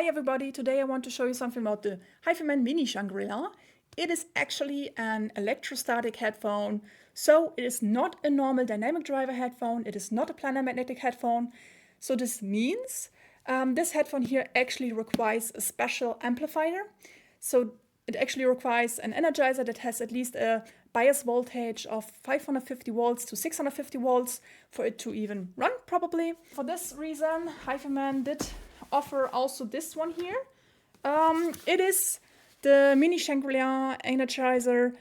Hi everybody, today I want to show you something about the HiFiMan Mini Shangri-La. It is actually an electrostatic headphone, so it is not a normal dynamic driver headphone, it is not a planar magnetic headphone. So this means this headphone here actually requires a special amplifier. So it actually requires an energizer that has at least a bias voltage of 550 volts to 650 volts for it to even run probably. For this reason, HiFiMan did offer also this one here. It is the Mini Shangri-La energizer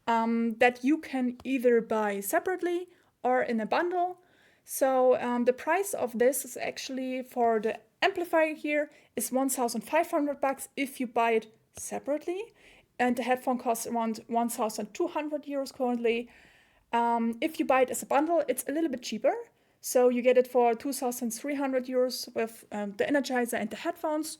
that you can either buy separately or in a bundle. So the price of this is actually for the amplifier here is 1,500 bucks if you buy it separately, and the headphone costs around 1,200 euros currently. If you buy it as a bundle, it's a little bit cheaper. So you get it for 2,300 euros with the energizer and the headphones.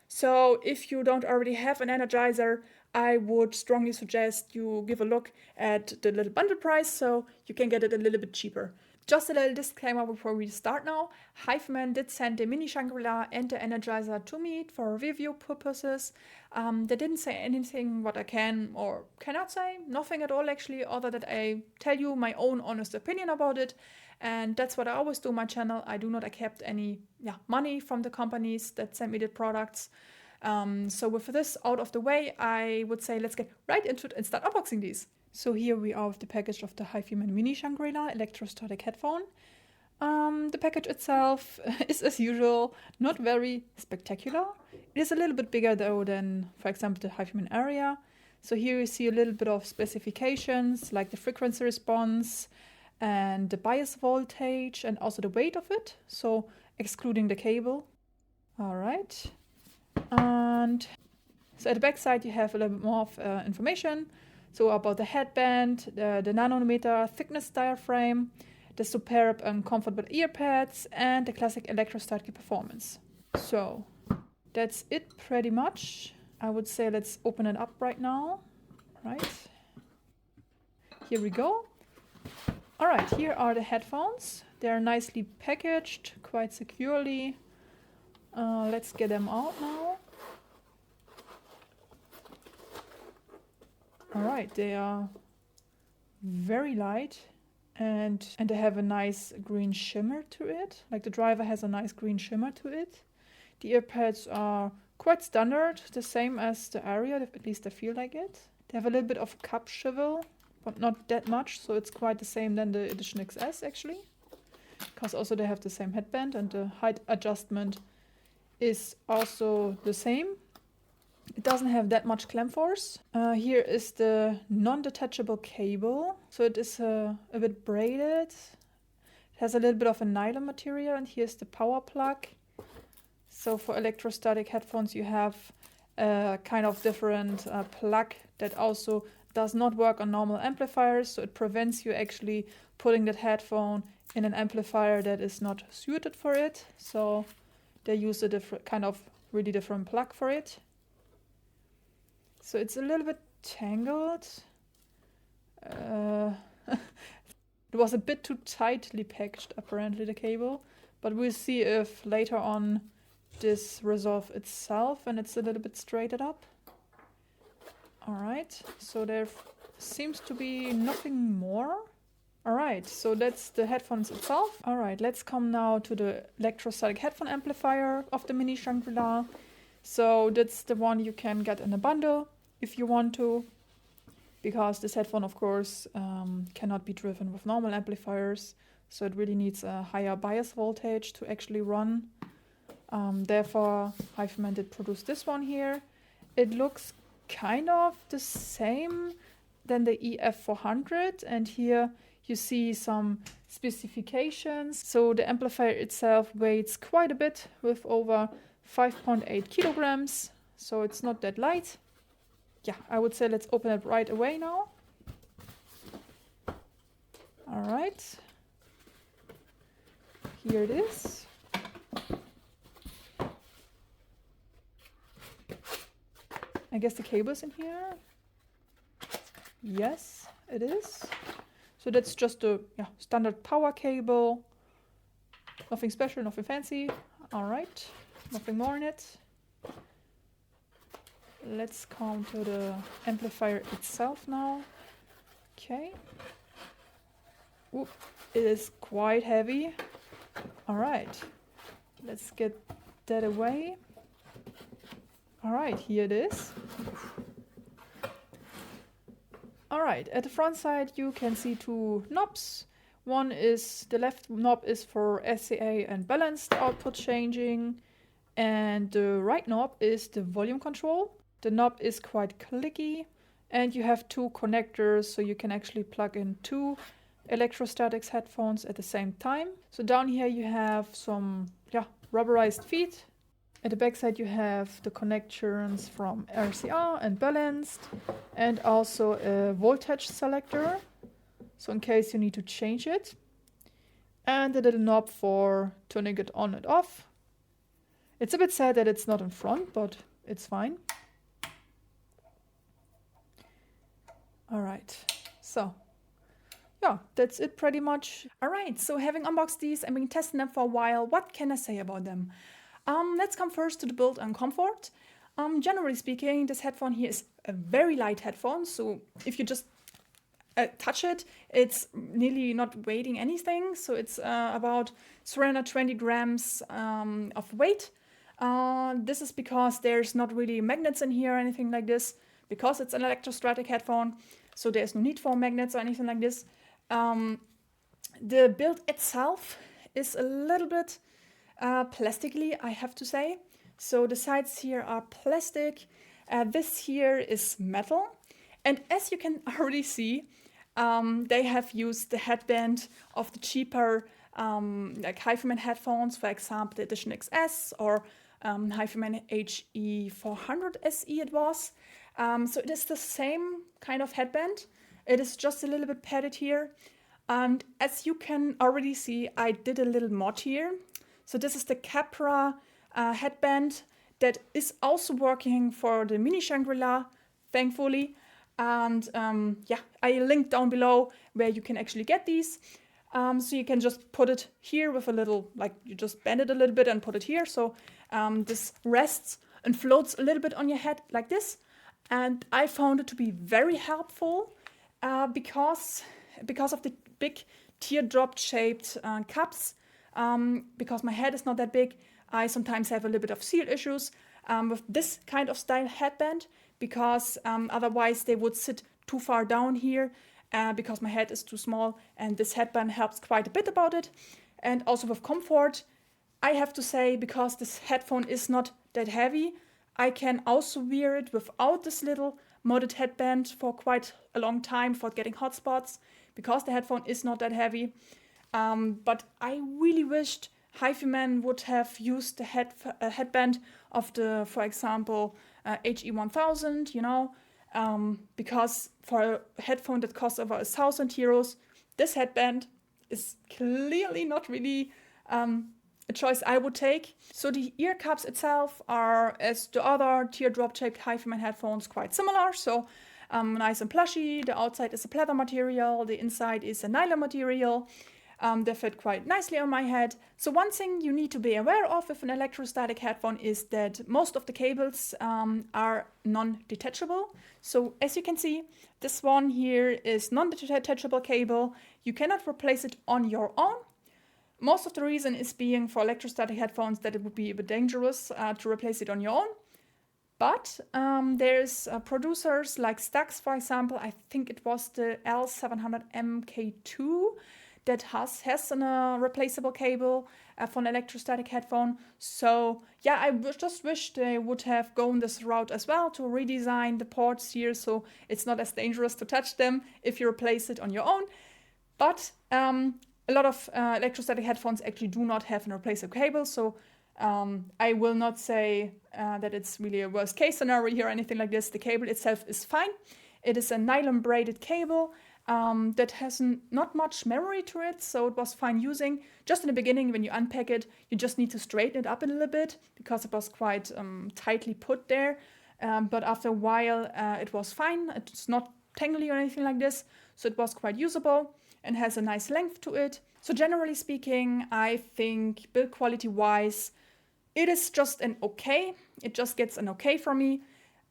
So if you don't already have an energizer, I would strongly suggest you give a look at the little bundle price so you can get it a little bit cheaper. Just a little disclaimer before we start now. HiFiMan did send the Mini Shangri-La and the energizer to me for review purposes. They didn't say anything what I can or cannot say, nothing at all actually, other that I tell you my own honest opinion about it. And that's what I always do on my channel. I do not accept any money from the companies that send me the products. So with this out of the way, I would say let's get right into it and start unboxing these. So here we are with the package of the HiFiMan Mini Shangri-La electrostatic headphone. The package itself is, as usual, not very spectacular. It is a little bit bigger though than, for example, the HiFiMan Area. So here you see a little bit of specifications like the frequency response and the bias voltage and also the weight of it. So excluding the cable. All right. And so at the back side you have a little bit more of information. So about the headband, the nanometer thickness diaphragm, the superb and comfortable ear pads, and the classic electrostatic performance. So that's it pretty much. I would say let's open it up right now. Right. Here we go. All right, here are the headphones. They're nicely packaged, quite securely. Let's get them out now. All right, they are very light and they have a nice green shimmer to it. Like the driver has a nice green shimmer to it. The ear pads are quite standard, the same as the Area, at least I feel like it. They have a little bit of cup swivel, but not that much, so it's quite the same than the Edition XS actually. Because also they have the same headband and the height adjustment is also the same. It doesn't have that much clamp force. Here is the non-detachable cable. So it is a bit braided. It has a little bit of a nylon material, and here's the power plug. So for electrostatic headphones you have a kind of different plug that also does not work on normal amplifiers. So it prevents you actually putting that headphone in an amplifier that is not suited for it. So they use a different kind of really different plug for it. So it's a little bit tangled. It was a bit too tightly packaged, apparently, the cable. But we'll see if later on this resolves itself and it's a little bit straightened up. All right, so there seems to be nothing more. All right, so that's the headphones itself. All right, let's come now to the electrostatic headphone amplifier of the Mini Shangri-La. So that's the one you can get in a bundle if you want to, because this headphone of course cannot be driven with normal amplifiers, so it really needs a higher bias voltage to actually run. Therefore HiFiMan did produce this one here. It looks kind of the same than the EF400, and here you see some specifications. So the amplifier itself weighs quite a bit with over 5.8 kilograms, so it's not that light. Yeah, I would say let's open it right away now. All right, here it is. I guess the cable is in here. Yes, it is. So that's just a standard power cable. Nothing special, nothing fancy. All right, nothing more in it. Let's come to the amplifier itself now. Okay. Oop, it is quite heavy. All right, let's get that away. All right, here it is. All right, at the front side you can see two knobs. One is, the left knob is for SCA and balanced output changing, and the right knob is the volume control. The knob is quite clicky, and you have two connectors, so you can actually plug in two electrostatics headphones at the same time. So down here you have some rubberized feet. At the back side you have the connections from RCA and balanced, and also a voltage selector, so in case you need to change it, and a little knob for turning it on and off. It's a bit sad that it's not in front, but it's fine. All right, so yeah, that's it pretty much. All right, so having unboxed these and been testing them for a while, what can I say about them? Let's come first to the build and comfort. Generally speaking, this headphone here is a very light headphone, so if you just touch it, it's nearly not weighing anything, so it's about 320 grams of weight. This is because there's not really magnets in here or anything like this, because it's an electrostatic headphone, so there's no need for magnets or anything like this. The build itself is a little bit plastically, I have to say. So the sides here are plastic. This here is metal. And as you can already see, they have used the headband of the cheaper like HiFiMan headphones, for example, the Edition XS or HiFiMan HE400 SE it was. So it is the same kind of headband. It is just a little bit padded here. And as you can already see, I did a little mod here. So this is the Capra headband that is also working for the Mini Shangri-La, thankfully. And I linked down below where you can actually get these. So you can just put it here with a little, like you just bend it a little bit and put it here. So this rests and floats a little bit on your head like this. And I found it to be very helpful because of the big teardrop shaped cups. Because my head is not that big, I sometimes have a little bit of seal issues with this kind of style headband, because otherwise they would sit too far down here because my head is too small, and this headband helps quite a bit about it. And also with comfort, I have to say, because this headphone is not that heavy, I can also wear it without this little modded headband for quite a long time for getting hot spots, because the headphone is not that heavy. But I really wished HiFiMan would have used the headband of the, for example, HE1000, you know, because for a headphone that costs over €1,000, this headband is clearly not really a choice I would take. So the ear cups itself are, as the other teardrop-shaped HiFiMan headphones, quite similar. So nice and plushy. The outside is a pleather material. The inside is a nylon material. They fit quite nicely on my head. So one thing you need to be aware of with an electrostatic headphone is that most of the cables are non-detachable. So as you can see, this one here is non-detachable cable. You cannot replace it on your own. Most of the reason is being for electrostatic headphones that it would be a bit dangerous to replace it on your own. But there's producers like Stax, for example. I think it was the L700 MK2 that has a replaceable cable for an electrostatic headphone. So yeah, I just wish they would have gone this route as well, to redesign the ports here so it's not as dangerous to touch them if you replace it on your own. But a lot of electrostatic headphones actually do not have a replaceable cable, so I will not say that it's really a worst case scenario here or anything like this. The cable itself is fine. It is a nylon braided cable that has not much memory to it, so it was fine using. Just in the beginning, when you unpack it, you just need to straighten it up a little bit because it was quite tightly put there. But after a while, it was fine. It's not tangly or anything like this, so it was quite usable and has a nice length to it. So generally speaking, I think build quality wise, it is just an okay. It just gets an okay from me.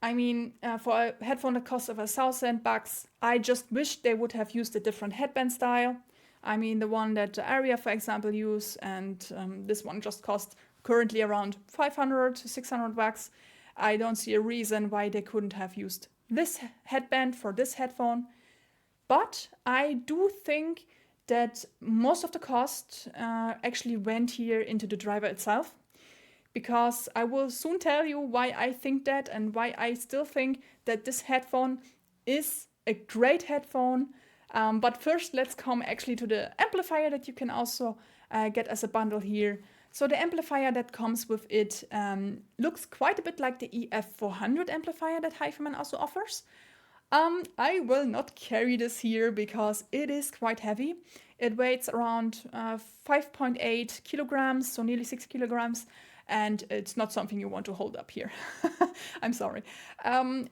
I mean, for a headphone that costs over $1,000, I just wish they would have used a different headband style. I mean, the one that Aria, for example, use, and this one just costs currently around 500 to 600 bucks. I don't see a reason why they couldn't have used this headband for this headphone. But I do think that most of the cost actually went here into the driver itself, because I will soon tell you why I think that and why I still think that this headphone is a great headphone. But first, let's come actually to the amplifier that you can also get as a bundle here. So the amplifier that comes with it looks quite a bit like the EF400 amplifier that HiFiMan also offers. I will not carry this here because it is quite heavy. It weighs around 5.8 kilograms, so nearly 6 kilograms, and it's not something you want to hold up here. I'm sorry.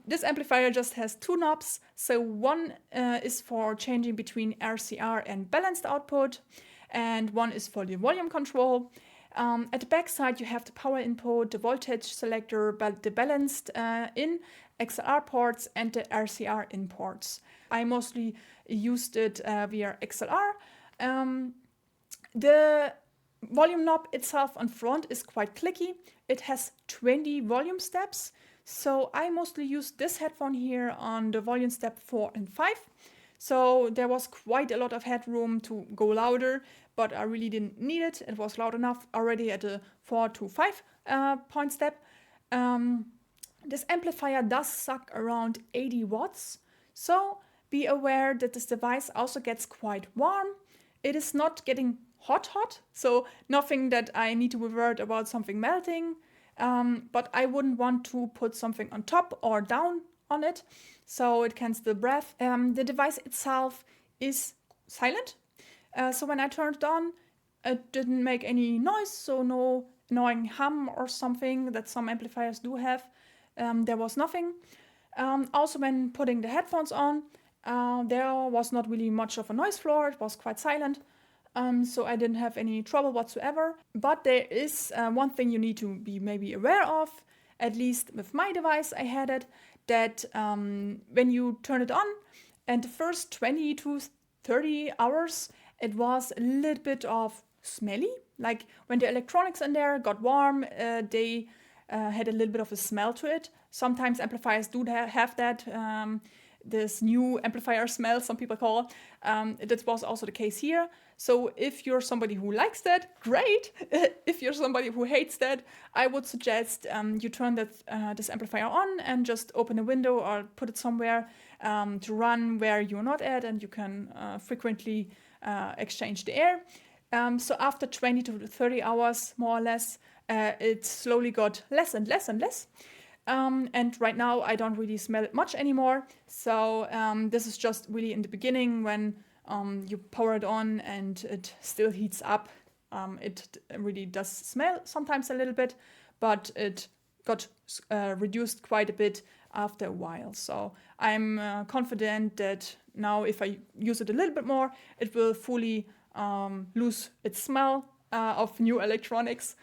This amplifier just has two knobs. So one is for changing between RCR and balanced output, and one is for the volume control. At the back side, you have the power input, the voltage selector, the balanced in, XLR ports, and the RCR in ports. I mostly used it via XLR. The volume knob itself on front is quite clicky. It has 20 volume steps. So I mostly used this headphone here on the volume step 4 and 5. So there was quite a lot of headroom to go louder, but I really didn't need it. It was loud enough already at the 4 to 5 point step. This amplifier does suck around 80 watts. So be aware that this device also gets quite warm. It is not getting hot, so nothing that I need to be worried about something melting. But I wouldn't want to put something on top or down on it, so it can still breathe. The device itself is silent, so when I turned it on, it didn't make any noise, so no annoying hum or something that some amplifiers do have. There was nothing. Also, when putting the headphones on, there was not really much of a noise floor. It was quite silent. So I didn't have any trouble whatsoever. But there is one thing you need to be maybe aware of, at least with my device I had it, that when you turn it on, and the first 20 to 30 hours, it was a little bit of smelly. Like when the electronics in there got warm, they had a little bit of a smell to it. Sometimes amplifiers do have that. This new amplifier smell, some people call. That was also the case here. So if you're somebody who likes that, great. If you're somebody who hates that, I would suggest you turn this amplifier on and just open a window or put it somewhere to run where you're not at, and you can frequently exchange the air. So after 20 to 30 hours, more or less, it slowly got less and less and less. And right now I don't really smell it much anymore. So this is just really in the beginning when you power it on and it still heats up. It really does smell sometimes a little bit, but it got reduced quite a bit after a while. So I'm confident that now if I use it a little bit more, it will fully lose its smell of new electronics.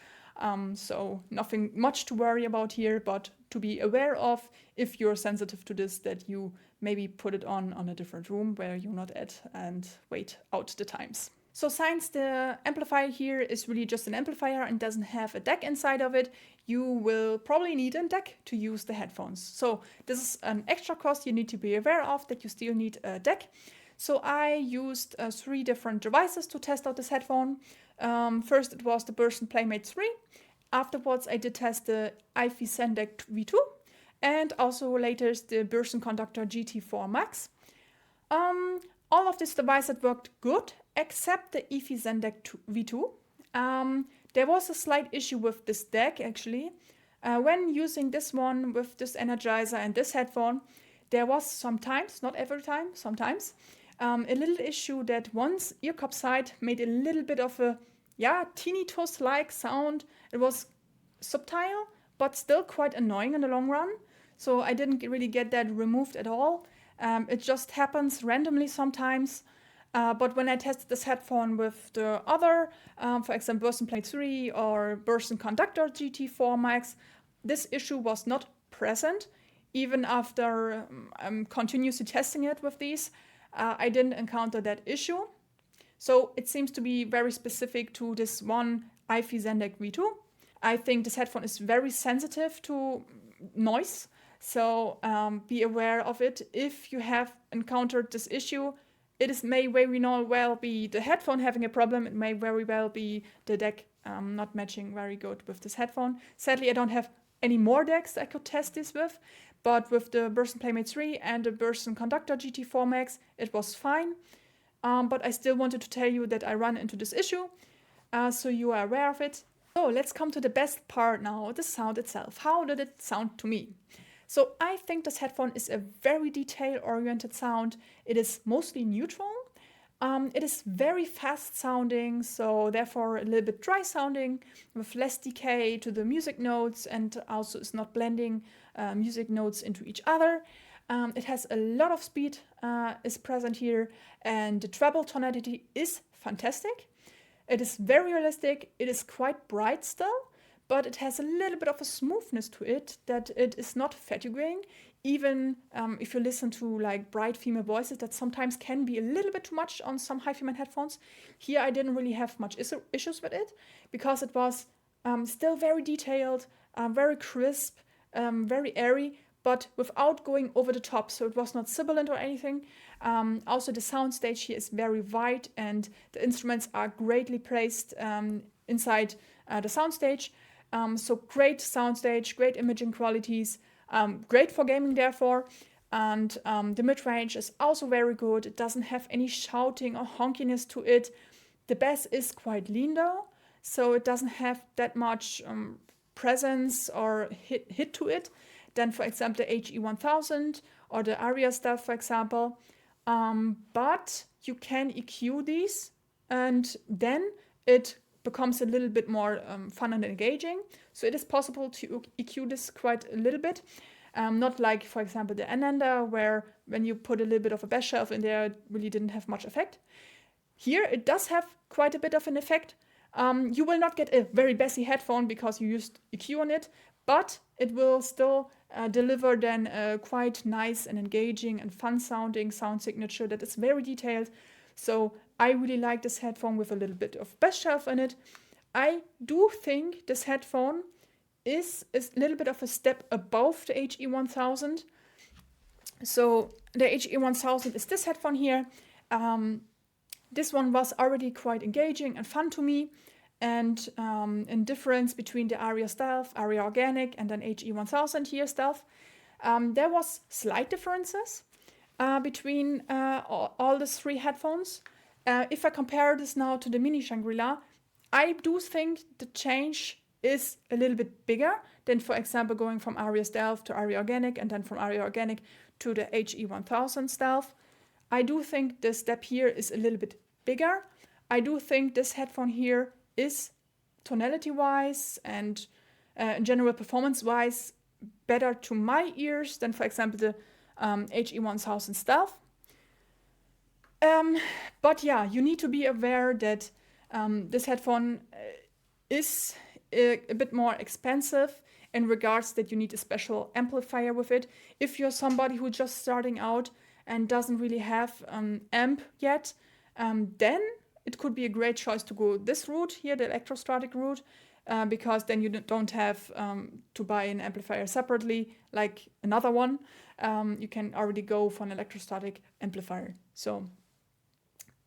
So nothing much to worry about here, but to be aware of if you're sensitive to this, that you maybe put it on a different room where you're not at and wait out the times. So since the amplifier here is really just an amplifier and doesn't have a DAC inside of it, you will probably need a DAC to use the headphones. So this is an extra cost you need to be aware of, that you still need a DAC. So I used 3 different devices to test out this headphone. First it was the Burson Playmate 3. Afterwards I did test the HiFiMan V2 and also later the Burson Conductor GT4 Max. All of these devices worked good except the HiFiMan V2. There was a slight issue with this DAC actually. When using this one with this energizer and this headphone, there was sometimes, not every time, sometimes, a little issue that one's ear cup side made a little bit of a tinnitus-like sound. It was subtle, but still quite annoying in the long run. So I didn't really get that removed at all. It just happens randomly sometimes. But when I tested this headphone with the other, for example, Burson Playmate 3 or Burson Conductor GT4 Max, this issue was not present. Even after continuously testing it with these, I didn't encounter that issue. So it seems to be very specific to this one HiFiMan V2. I think this headphone is very sensitive to noise, so be aware of it. If you have encountered this issue, it may very well be the headphone having a problem. It may very well be the deck not matching very good with this headphone. Sadly, I don't have any more decks I could test this with, but with the Burson Playmate 3 and the Burson Conductor GT4 Max, it was fine. But I still wanted to tell you that I run into this issue, so you are aware of it. So let's come to the best part now, the sound itself. How did it sound to me? So I think this headphone is a very detail-oriented sound. It is mostly neutral. It is very fast sounding, so therefore a little bit dry sounding with less decay to the music notes, and also is not blending music notes into each other. It has a lot of speed is present here, and the treble tonality is fantastic. It is very realistic. It is quite bright still, but it has a little bit of a smoothness to it that it is not fatiguing. Even if you listen to like bright female voices, that sometimes can be a little bit too much on some HiFiMan headphones. Here I didn't really have much issues with it because it was still very detailed, very crisp, very airy, but without going over the top. So it was not sibilant or anything. Also the soundstage here is very wide, and the instruments are greatly placed inside the soundstage. So great soundstage, great imaging qualities, great for gaming therefore. And the mid-range is also very good. It doesn't have any shouting or honkiness to it. The bass is quite lean though, so it doesn't have that much presence or hit to it than, for example, the HE1000 or the Aria stuff, for example. But you can EQ these, and then it becomes a little bit more fun and engaging. So it is possible to EQ this quite a little bit. Not like, for example, the Ananda, where when you put a little bit of a bass shelf in there, it really didn't have much effect. Here it does have quite a bit of an effect. You will not get a very bassy headphone because you used EQ on it, but it will still deliver then a quite nice and engaging and fun sounding sound signature that is very detailed. So I really like this headphone with a little bit of bass shelf in it. I do think this headphone is a little bit of a step above the HE1000. So the HE1000 is this headphone here. This one was already quite engaging and fun to me. And in difference between the Aria Stealth, Aria Organic, and then HE1000 here Stealth, there was slight differences between all the three headphones. If I compare this now to the Mini Shangri-La, I do think the change is a little bit bigger than, for example, going from Aria Stealth to Aria Organic and then from Aria Organic to the HE1000 Stealth. I do think the step here is a little bit bigger. I do think this headphone here is tonality-wise and in general performance-wise better to my ears than, for example, the HE1000 Stealth. But yeah, you need to be aware that this headphone is a bit more expensive in regards that you need a special amplifier with it. If you're somebody who's just starting out and doesn't really have an amp yet, then it could be a great choice to go this route here, the electrostatic route, because then you don't have to buy an amplifier separately like another one. You can already go for an electrostatic amplifier.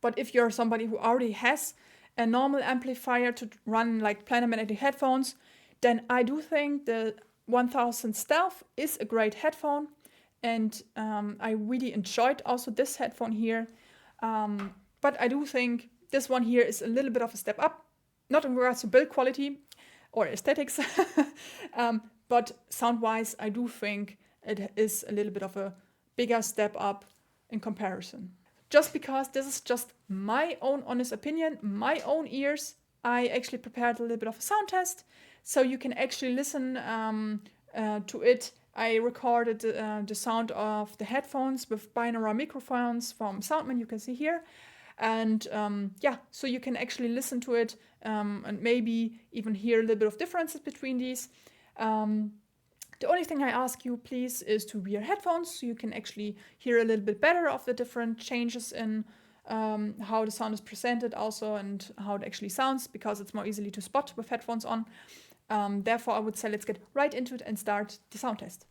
But if you're somebody who already has a normal amplifier to run like planar magnetic headphones, then I do think the 1000 Stealth is a great headphone, and I really enjoyed also this headphone here. But I do think this one here is a little bit of a step up, not in regards to build quality or aesthetics, but sound-wise, I do think it is a little bit of a bigger step up in comparison. Just because this is just my own honest opinion, my own ears, I actually prepared a little bit of a sound test, so you can actually listen to it. I recorded the sound of the headphones with binaural microphones from Soundman, you can see here. And yeah, so you can actually listen to it and maybe even hear a little bit of differences between these. The only thing I ask you, please, is to wear headphones so you can actually hear a little bit better of the different changes in how the sound is presented also and how it actually sounds, because it's more easily to spot with headphones on. Therefore, I would say let's get right into it and start the sound test.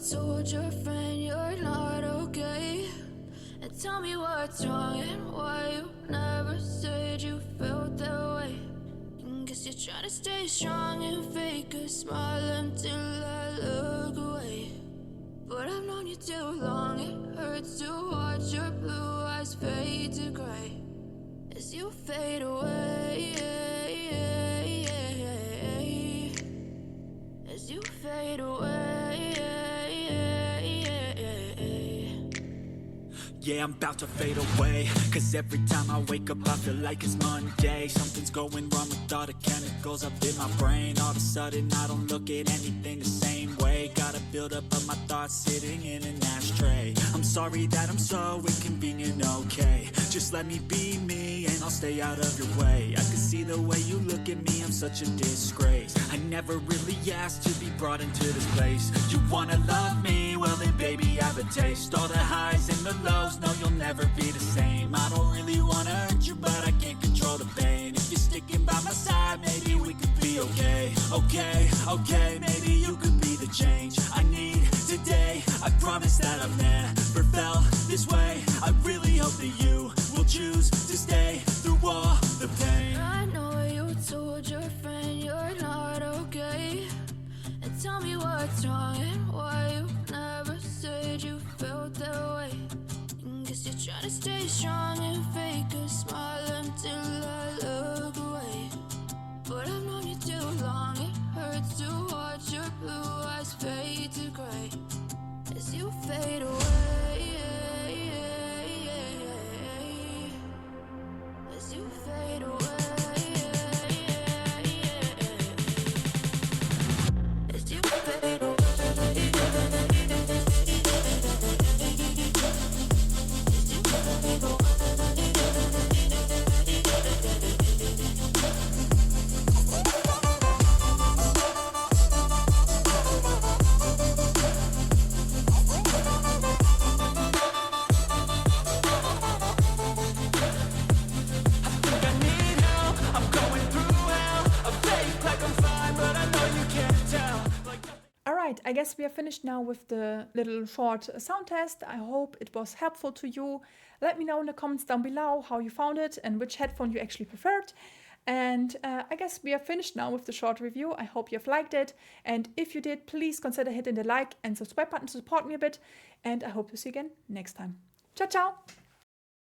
Told your friend you're not okay, and tell me what's wrong and why you never said you felt that way. And guess you're trying to stay strong and fake a smile until I look away. But I've known you too long, it hurts to watch your blue eyes fade to gray as you fade away, as you fade away. Yeah, I'm about to fade away, cause every time I wake up I feel like it's Monday. Something's going wrong with all the chemicals up in my brain. All of a sudden I don't look at anything the same way. Gotta build up of my thoughts sitting in an ashtray. I'm sorry that I'm so inconvenient, okay. Just let me be me and I'll stay out of your way. I can see the way you look at me, I'm such a disgrace. I never really asked to be brought into this place. You wanna love me? Well then baby I have a taste. All the highs and the lows, no you'll never be the same. I don't really wanna hurt you but I can't control the pain. If you're sticking by my side maybe we could be okay. Okay, maybe you could be the change I need today. I promise that I've never felt this way. I really hope that you will choose to stay through all the pain. I know you told your friend you're not okay, and tell me what's wrong and why you never said you felt that way. And guess you're trying to stay strong and fake a smile until I look away. But I've known you too long, it hurts to watch your blue eyes fade to gray as you fade away, as you fade away. I guess we are finished now with the little short sound test. I hope it was helpful to you. Let me know in the comments down below how you found it and which headphone you actually preferred. And I guess we are finished now with the short review. I hope you've liked it. And if you did, please consider hitting the like and subscribe button to support me a bit. And I hope to see you again next time. Ciao, ciao!